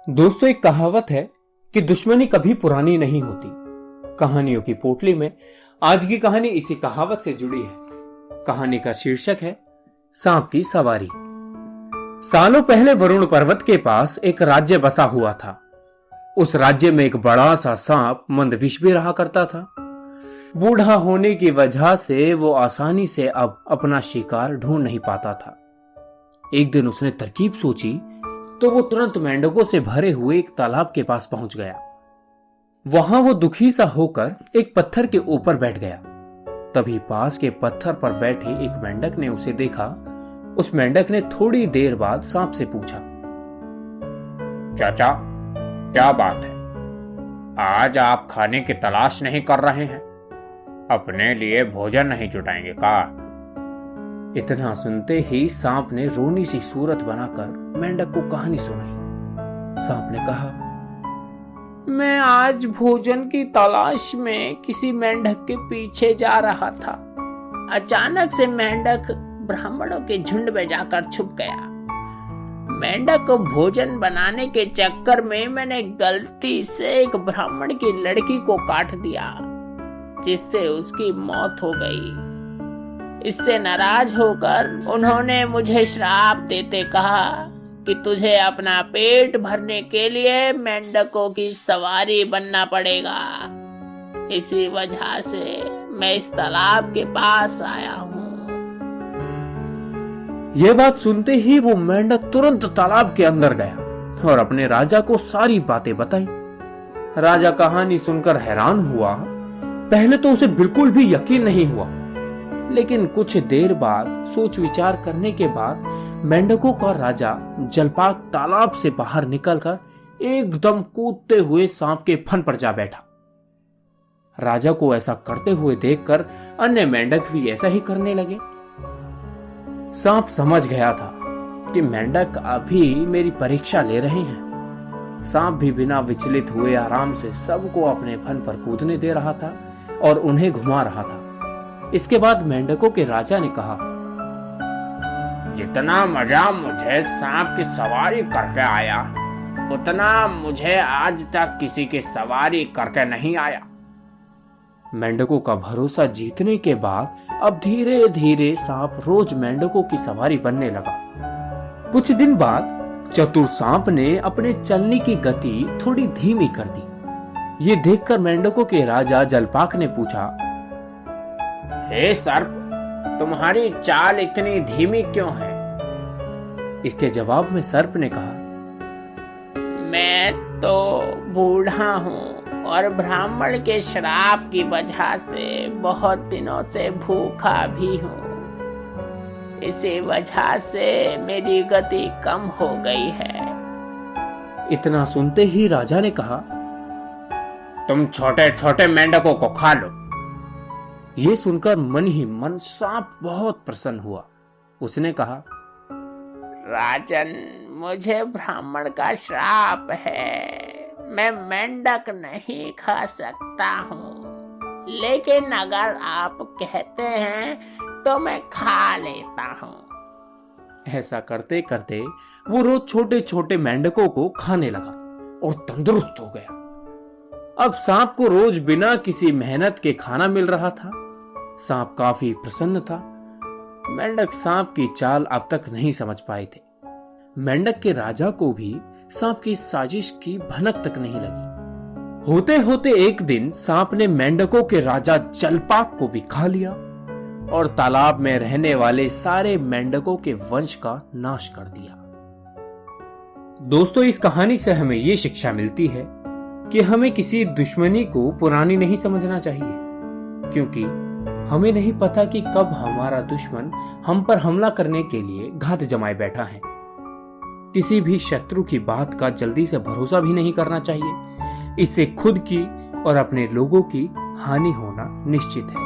दोस्तों, एक कहावत है कि दुश्मनी कभी पुरानी नहीं होती। कहानियों की पोटली में आज की कहानी इसी कहावत से जुड़ी है। कहानी का शीर्षक है सांप की सवारी। सालों पहले वरुण पर्वत के पास एक राज्य बसा हुआ था। उस राज्य में एक बड़ा सा सांप मंदविष भी रहा करता था। बूढ़ा होने की वजह से वो आसानी से अब अपना शिकार ढूंढ नहीं पाता था। एक दिन उसने तरकीब सोची तो वो तुरंत मेंढकों से भरे हुए एक तालाब के पास पहुंच गया। वहां वो दुखी सा होकर एक पत्थर के ऊपर बैठ गया। तभी पास के पत्थर पर बैठे एक मेंढक ने उसे देखा। उस मेंढक ने थोड़ी देर बाद सांप से पूछा, चाचा, क्या बात है? आज आप खाने की तलाश नहीं कर रहे हैं? अपने लिए भोजन नहीं जुटाएंगे का? इतना सुनते ही सांप ने रोनी सी सूरत बनाकर मेंढक को कहानी सुनाई। सांप ने कहा, मैं आज भोजन की तलाश में किसी मेंढक के पीछे जा रहा था। अचानक से मेंढक ब्राह्मणों के झुंड में जाकर छुप गया। मेंढक को भोजन बनाने के चक्कर में मैंने गलती से एक ब्राह्मण की लड़की को काट दिया, जिससे उसकी मौत हो गई। इससे नाराज होकर उन्होंने मुझे श्राप देते कहा कि तुझे अपना पेट भरने के लिए मेंढकों की सवारी बनना पड़ेगा। इसी वजह से मैं इस तालाब के पास आया हूँ। यह बात सुनते ही वो मेंढक तुरंत तालाब के अंदर गया और अपने राजा को सारी बातें बताई। राजा कहानी सुनकर हैरान हुआ। पहले तो उसे बिल्कुल भी यकीन नहीं हुआ, लेकिन कुछ देर बाद सोच विचार करने के बाद मेंढकों का राजा जलपाक तालाब से बाहर निकलकर एकदम कूदते हुए सांप के फन पर जा बैठा। राजा को ऐसा करते हुए देखकर अन्य मेंढक भी ऐसा ही करने लगे। सांप समझ गया था कि मेंढक अभी मेरी परीक्षा ले रहे हैं। सांप भी बिना विचलित हुए आराम से सबको अपने फन पर कूदने दे रहा था और उन्हें घुमा रहा था। इसके बाद मेंढकों के राजा ने कहा, जितना मजा मुझे सांप की सवारी करके आया, उतना मुझे आज तक किसी की सवारी करके नहीं आया। मेंढकों का भरोसा जीतने के बाद अब धीरे धीरे सांप रोज मेंढकों की सवारी बनने लगा। कुछ दिन बाद चतुर सांप ने अपने चलने की गति थोड़ी धीमी कर दी। ये देखकर मेंढकों के राजा जलपाक ने पूछा, हे सर्प, तुम्हारी चाल इतनी धीमी क्यों है? इसके जवाब में सर्प ने कहा, मैं तो बूढ़ा हूँ और ब्राह्मण के श्राप की वजह से बहुत दिनों से भूखा भी हूँ। इसी वजह से मेरी गति कम हो गई है। इतना सुनते ही राजा ने कहा, तुम छोटे छोटे मेंढकों को खा लो। ये सुनकर मन ही मन सांप बहुत प्रसन्न हुआ। उसने कहा, राजन, मुझे ब्राह्मण का श्राप है। मैं मेंढक नहीं खा सकता हूँ, लेकिन अगर आप कहते हैं तो मैं खा लेता हूँ। ऐसा करते करते वो रोज छोटे छोटे मेंढकों को खाने लगा और तंदुरुस्त हो गया। अब सांप को रोज बिना किसी मेहनत के खाना मिल रहा था। सांप काफी प्रसन्न था। मेंढक सांप की चाल अब तक नहीं समझ पाए थे। मेंढक के राजा को भी सांप की साजिश की भनक तक नहीं लगी। होते होते एक दिन सांप ने मेंढकों के राजा जलपाक को भी खा लिया और तालाब में रहने वाले सारे मेंढकों के वंश का नाश कर दिया। दोस्तों, इस कहानी से हमें ये शिक्षा मिलती है कि हमें किसी दुश्मनी को पुरानी नहीं समझना चाहिए, क्योंकि हमें नहीं पता कि कब हमारा दुश्मन हम पर हमला करने के लिए घात जमाए बैठा है। किसी भी शत्रु की बात का जल्दी से भरोसा भी नहीं करना चाहिए। इससे खुद की और अपने लोगों की हानि होना निश्चित है।